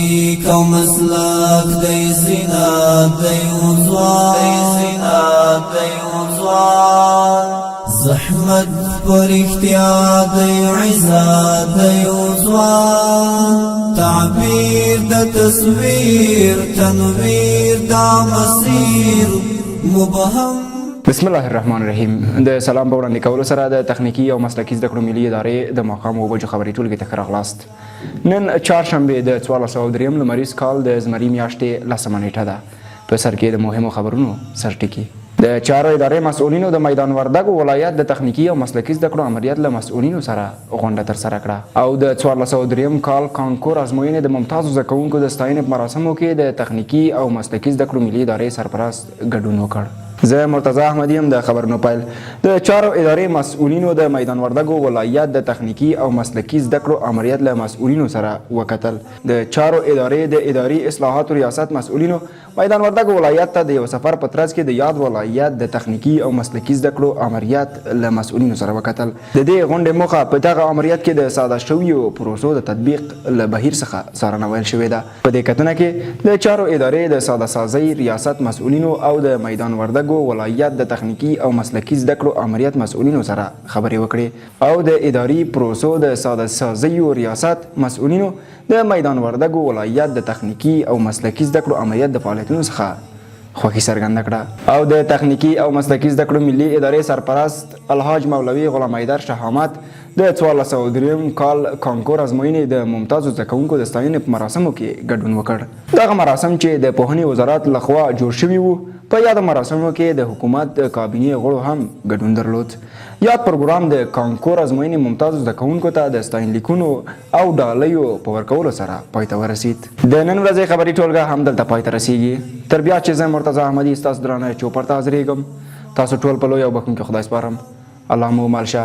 تحقیق او مسلک دی زینات دی ځوان زحمت پر اختیار دی عزت دی ځوان تعبیر د تصویر تنویر دا مسیر مبهم. بسم الله الرحمن الرحیم. د سلام په وړاندې کولو سره د تخنیکی او مسلکي زده کړو ملي ادارې د ماښام اوه بجو خبري ټولګې ته ښه راغلاست. نن چهارشنبې د 1403 لمریز کال د زمري میاشتې 10مه نیټه ده. په سر کې د مهمو خبرونو سرټکي. د چارو ادارې مسؤلینو د میدان وردګو ولایت د تخنیکی او مسلکي زده کړو امریت له مسؤلینو سره غونډه ترسره کړه او د 1403 کال کانکور ازموینې د ممتازو زده کوونکو د ستاینې په مراسمو کې د تخنیکی او مسلکي زده کړو ملي ادارې سرپرست ګډون وکړ. زه مرتضی احمدی یم. د خبرونو پیل د چارو ادارې مسؤلینو د میدان وردګو ولایت د تخنیکی او مسلکي زده کړو امریت له مسؤلینو سره وکتل. د چارو ادارې د اداري اصلاحاتو ریاست مسؤلینو میدان وردګو ولایت ته د یو سفر په ترڅ کې د یاد ولایت د تخنیکی او مسلکي زده کړو امریت له مسؤلینو سره وکتل. د دې غونډې موخه په دغه امریت کې د ساده شویو پروسو د تطبیق له بهیر څخه څارنه ویل شوې ده. په دې کتنه کې د چارو ادارې د ساده سازۍ ریاست مسؤلینو او د میدان وردګو ولایت د تخنیکی او مسلکي زده کړو امریت مسؤلینو سره خبرې وکړې او د اداري پروسو د ساده سازیو ریاست مسؤلینو د میدان وردګو ولایت د تخنیکی او مسلکي زده کړو امریت د فعالیتونو څخه خوښي څرګنده کړه او د تخنیکی او مسلکي زده کړو ملي ادارې سرپرست الحاج مولوي غلام حیدر شهامت د 1403 کال کانکور ازموینې د ممتازو زده کوونکو د ستاینې په مراسمو کې ګډون وکړ. دغه مراسم چې د پوهنې وزارت لخوا جوړ شوي وو په یاد مراسمو کې د حکومت د کابینې غړو هم ګډون درلود. یاد پروګرام د کانکور ازموینې ممتازو زده کوونکو ته د ستاینلیکونو او ډالیو په ورکولو سره پای ته ورسید. د نن ورځې خبري ټولګه همدلته پای ته رسیږي. تر بیا چې زه مرتضی احمدي ستاسو درانه چوپړ ته حاضرېږم. تاسو ټول په لوی او بخښونکي خدای سپارم. الله مو مال شه.